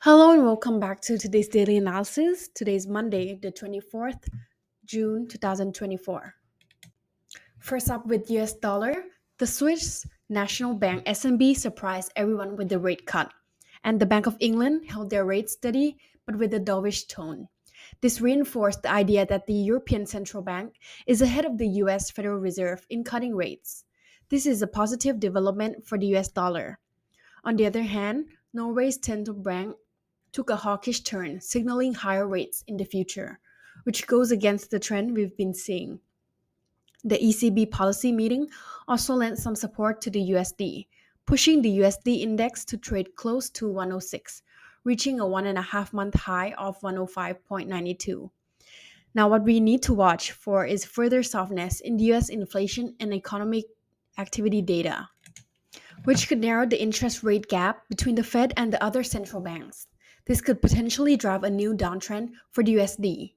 Hello and welcome back to today's daily analysis. Today's Monday, the 24th June 2024. First up with US dollar, the Swiss National Bank SNB surprised everyone with the rate cut, and the Bank of England held their rate steady but with a dovish tone. This reinforced the idea that the European Central Bank is ahead of the US Federal Reserve in cutting rates. This is a positive development for the US dollar. On the other hand, Norway's central bank took a hawkish turn, signaling higher rates in the future, which goes against the trend we've been seeing. The ECB policy meeting also lent some support to the USD, pushing the USD index to trade close to 106, reaching a 1.5 month high of 105.92. Now, what we need to watch for is further softness in the US inflation and economic activity data, which could narrow the interest rate gap between the Fed and the other central banks. This could potentially drive a new downtrend for the USD.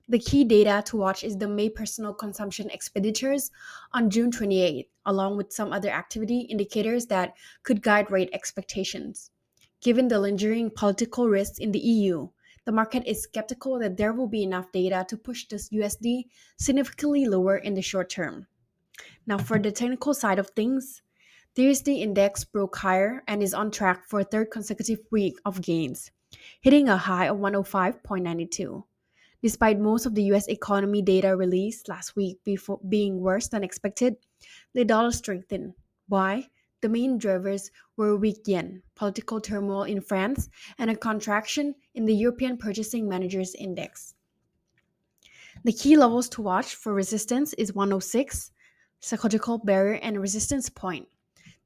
The key data to watch is the May personal consumption expenditures on June 28th, along with some other activity indicators that could guide rate expectations. Given the lingering political risks in the EU, the market is skeptical that there will be enough data to push this USD significantly lower in the short term. Now, for the technical side of things, the USD index broke higher and is on track for a third consecutive week of gains, hitting a high of 105.92. Despite most of the US economy data released last week before being worse than expected, the dollar strengthened. Why? The main drivers were weak yen, political turmoil in France, and a contraction in the European Purchasing Managers Index. The key levels to watch for resistance is 106, psychological barrier and resistance point.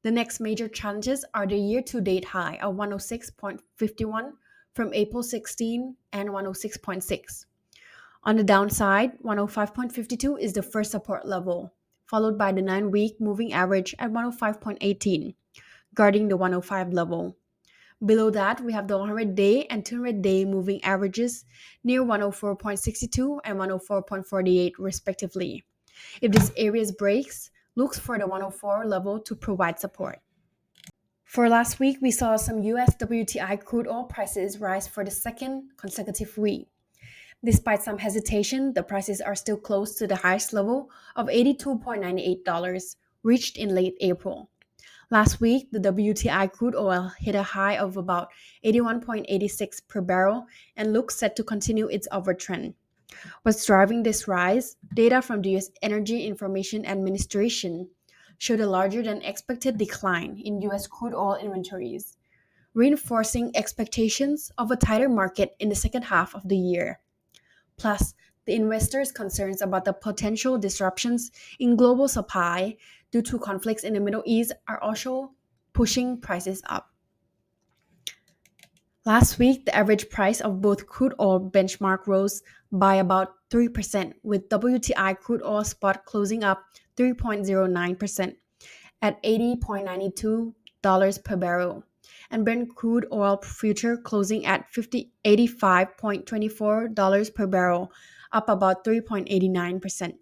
The next major challenges are the year to date high of 106.51 from April 16 and 106.6. On the downside, 105.52 is the first support level, followed by the 9-week moving average at 105.18, guarding the 105 level. Below that, we have the 100-day and 200-day moving averages near 104.62 and 104.48 respectively. If this area breaks, look for the 104 level to provide support. For last week, we saw some US WTI crude oil prices rise for the second consecutive week. Despite some hesitation, the prices are still close to the highest level of $82.98 reached in late April. Last week, the WTI crude oil hit a high of about 81.86 per barrel and looks set to continue its upward trend. What's driving this rise? Data from the US Energy Information Administration showed a larger than expected decline in US crude oil inventories, reinforcing expectations of a tighter market in the second half of the year. Plus, the investors' concerns about the potential disruptions in global supply due to conflicts in the Middle East are also pushing prices up. Last week, the average price of both crude oil benchmark rose by about 3%, with WTI crude oil spot closing up 3.09% at $80.92 per barrel, and Brent crude oil future closing at $85.24 per barrel, up about 3.89%.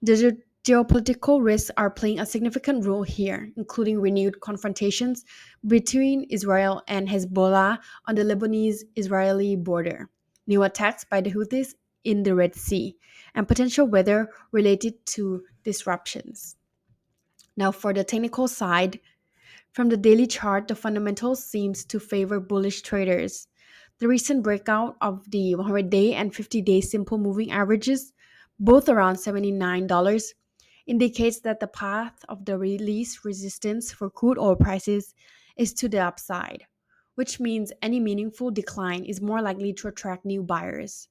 The geopolitical risks are playing a significant role here, including renewed confrontations between Israel and Hezbollah on the Lebanese Israeli border, new attacks by the Houthis in the Red Sea, and potential weather related to disruptions. Now, for the technical side, from the daily chart, the fundamentals seems to favor bullish traders. The recent breakout of the 100-day and 50-day simple moving averages, both around $79, indicates that the path of the release resistance for crude oil prices is to the upside, which means any meaningful decline is more likely to attract new buyers.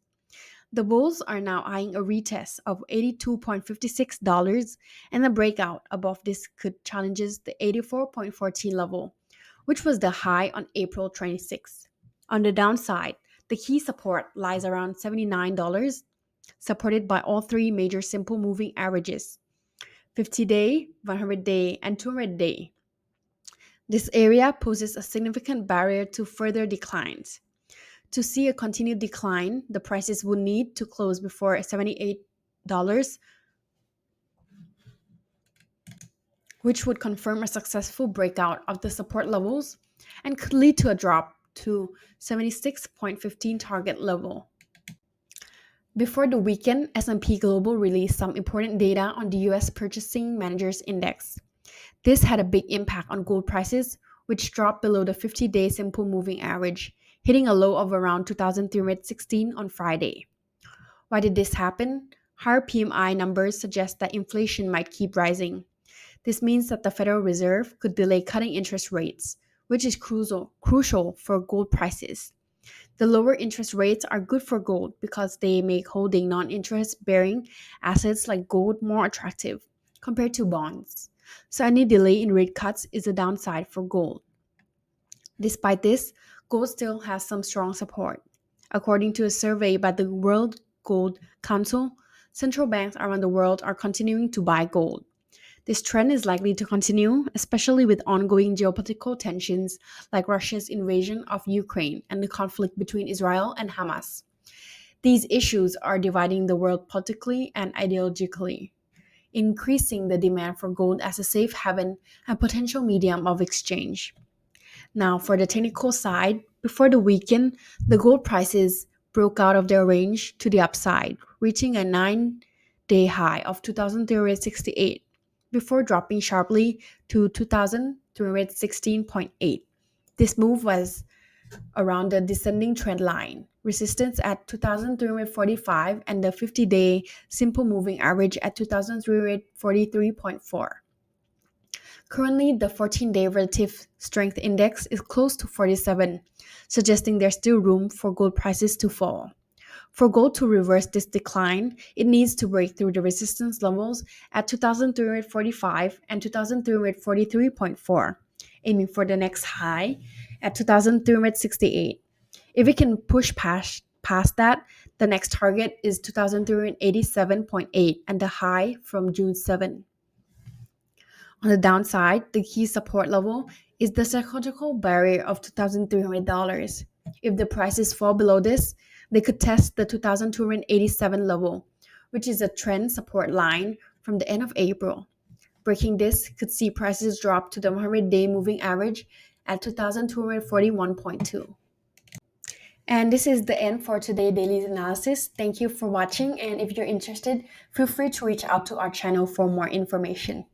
The bulls are now eyeing a retest of $82.56, and a breakout above this could challenges the 84.14 level, which was the high on April 26. On the downside, the key support lies around $79, supported by all three major simple moving averages: 50-day, 100-day, and 200-day. This area poses a significant barrier to further declines. To see a continued decline, the prices would need to close before $78, which would confirm a successful breakout of the support levels and could lead to a drop to 76.15 target level. Before the weekend, S&P Global released some important data on the US Purchasing Managers Index. This had a big impact on gold prices, which dropped below the 50-day simple moving average, hitting a low of around 2,316 on Friday. Why did this happen? Higher PMI numbers suggest that inflation might keep rising. This means that the Federal Reserve could delay cutting interest rates, which is crucial for gold prices. The lower interest rates are good for gold because they make holding non-interest bearing assets like gold more attractive compared to bonds. So any delay in rate cuts is a downside for gold. Despite this, gold still has some strong support. According to a survey by the World Gold Council, central banks around the world are continuing to buy gold. This trend is likely to continue, especially with ongoing geopolitical tensions like Russia's invasion of Ukraine and the conflict between Israel and Hamas. These issues are dividing the world politically and ideologically, increasing the demand for gold as a safe haven and potential medium of exchange. Now, for the technical side, before the weekend, the gold prices broke out of their range to the upside, reaching a 9-day high of 2,368 before dropping sharply to 2,316.8. This move was around the descending trend line, resistance at 2,345 and the 50-day simple moving average at 2,343.4. Currently, the 14-day relative strength index is close to 47, suggesting there's still room for gold prices to fall. For gold to reverse this decline, it needs to break through the resistance levels at 2,345 and 2,343.4, aiming for the next high at 2,368. If it can push past that, the next target is 2,387.8 and the high from June 7. On the downside, the key support level is the psychological barrier of $2,300. If the prices fall below this, they could test the 2,287 level, which is a trend support line from the end of April. Breaking this could see prices drop to the 100-day moving average at 2,241.2. And this is the end for today's daily analysis. Thank you for watching, and if you're interested, feel free to reach out to our channel for more information.